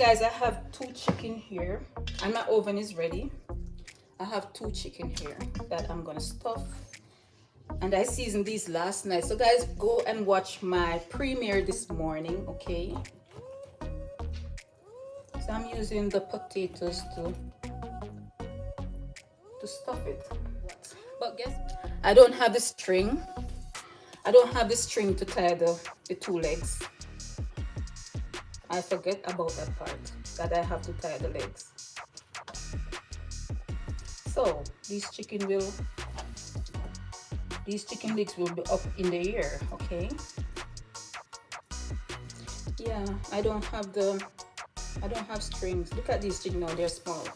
Guys, I have 2 chicken here and my oven is ready. I have 2 chicken here that I'm gonna stuff, and I seasoned these last night. So guys, go and watch my premiere this morning, okay? So I'm using the potatoes to stuff it. But guess I don't have the string. I don't have the string to tie the 2 legs. I forget about that part, that I have to tie the legs. So these chicken legs will be up in the air, okay? Yeah, I don't have strings. Look at these chicken now, they're small.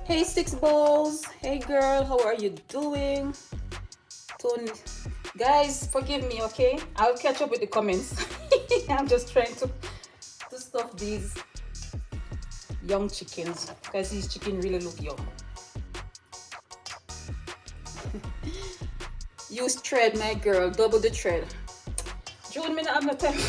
Hey, Six Balls. Hey, girl. How are you doing? Tony. Guys, forgive me, okay? I'll catch up with the comments. I'm just trying to stuff these young chickens because these chickens really look young. Use thread, my girl. Double the thread. June, me not have no time.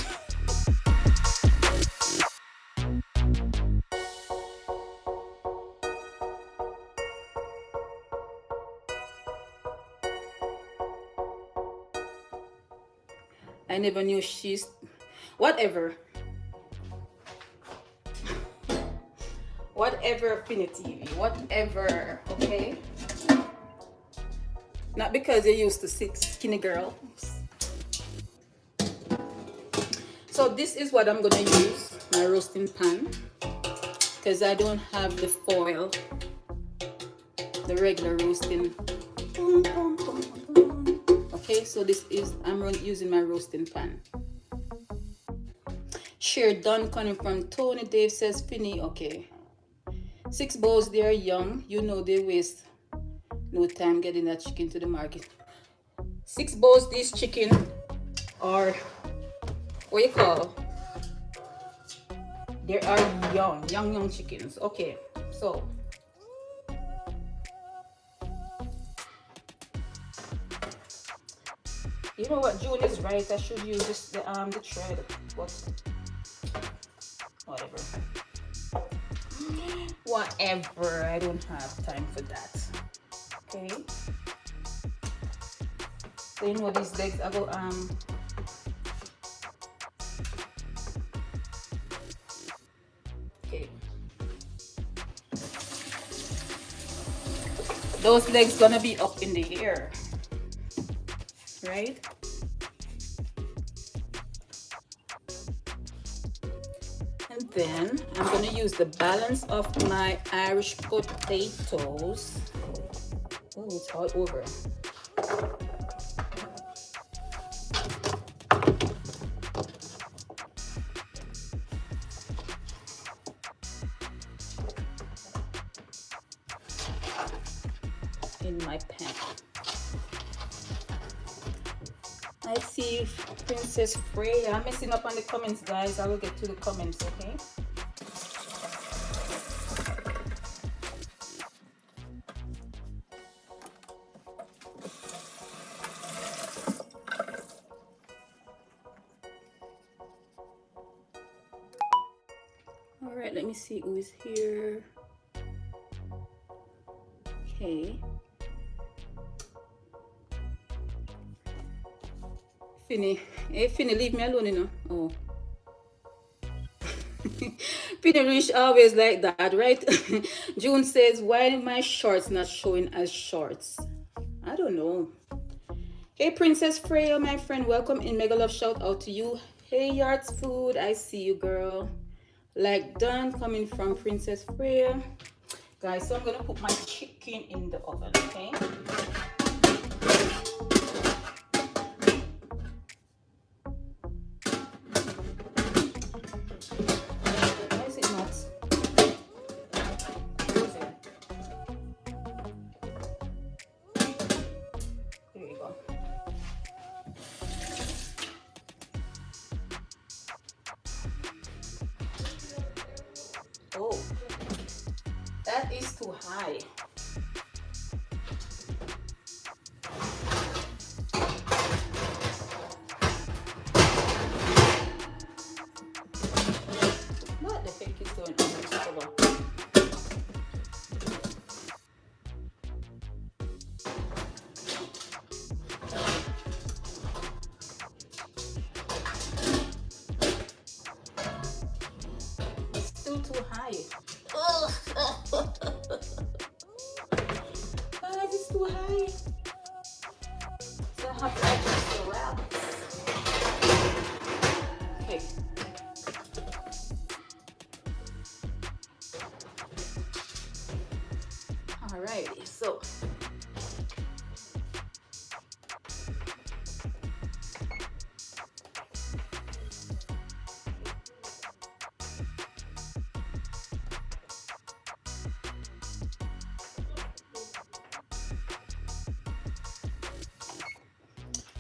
I never knew she's whatever. Whatever, Finny TV. Whatever, okay? Not because you're used to 6 skinny girls. So this is what I'm gonna use, my roasting pan, because I don't have the foil, the regular roasting. Okay, so this is, I'm using my roasting pan. Share done coming from Tony. Dave says Finny. Okay. 6 Balls, they are young. You know they waste no time getting that chicken to the market. 6 Balls, these chicken are, what you call? They are young chickens. Okay, so you know what, June is right. I should use this the thread, but whatever. Whatever. I don't have time for that. Okay. So you know these legs I go okay. Those legs gonna be up in the air, right? And then I'm gonna use the balance of my Irish potatoes. Oh, it's all over. In my pan. I see Princess Freya. I'm messing up on the comments, guys. I will get to the comments, okay? All right, let me see who is here. Okay. Finny. Hey, Finny, leave me alone, you know. Oh. Finny Rich always like that, right? June says, why are my shorts not showing as shorts? I don't know. Hey, Princess Freya, my friend. Welcome in. Mega love shout out to you. Hey, Yards Food. I see you, girl. Like done coming from Princess Freya. Guys, so I'm going to put my chicken in the oven, okay? There you go. high. What the heck is going on with this cover? It's still too high. Guys, it's too high. So I have to adjust the wrap. Okay. Alrighty, so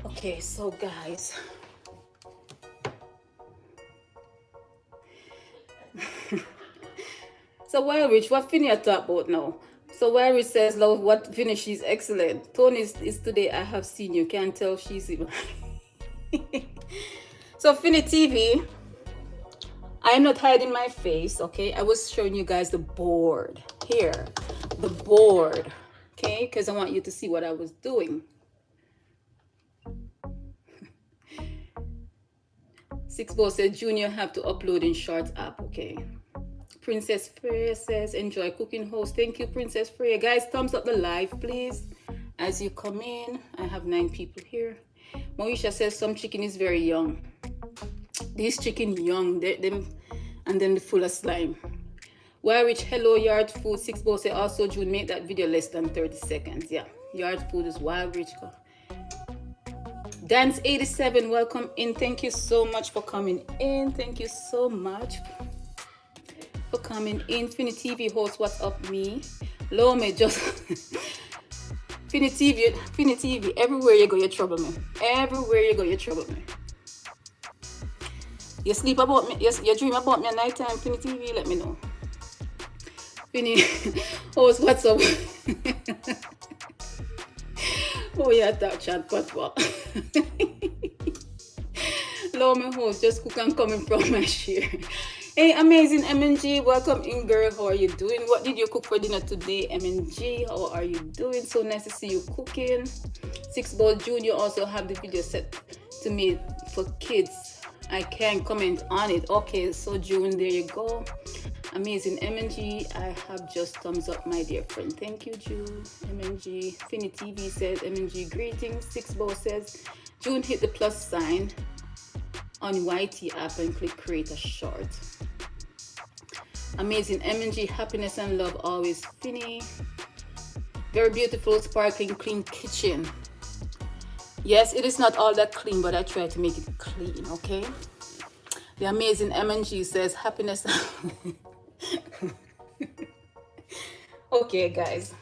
okay, so guys, so Wild Rich, what Finny I talk about now? So Wild Rich says, love, what Finny, she's excellent. Tony is today, I have seen you, can't tell she's even. So Finny TV, I'm not hiding my face, okay? I was showing you guys the board here, the board, okay? Because I want you to see what I was doing. Six Ball said, Junior have to upload in Shorts app, okay? Princess Freya says, enjoy cooking host. Thank you, Princess Freya. Guys, thumbs up the live, please. As you come in, I have 9 people here. Moesha says, some chicken is very young. This chicken young, and then the full of slime. Wild Rich, hello, Yard Food. Six Ball said, also, June, make that video less than 30 seconds. Yeah, Yard Food is Wild Rich. Dance 87, welcome in. Thank you so much for coming in. Thank you so much for coming in. Finny TV host, what's up, me? Lome, just Finny TV, everywhere you go, you trouble me. Everywhere you go, you trouble me. You sleep about me, you dream about me at night time, Finny TV, let me know. Finny host, what's up? Oh yeah, that chat patois. Lome host, just cook and coming from my share. Hey, amazing MNG, welcome in, girl. How are you doing? What did you cook for dinner today, MNG? How are you doing? So nice to see you cooking. Six Ball Junior also have the video set to me for kids. I can't comment on it. Okay, so June, there you go. Amazing MNG, I have just thumbs up, my dear friend. Thank you, June. MNG. Finny TV says, MNG, greetings. Six Ball says, June, hit the plus sign on YT app and click create a short. Amazing MNG, happiness and love always. Finny, very beautiful, sparkling, clean kitchen. Yes, it is not all that clean, but I try to make it clean, okay? The amazing MNG says happiness. Okay, guys.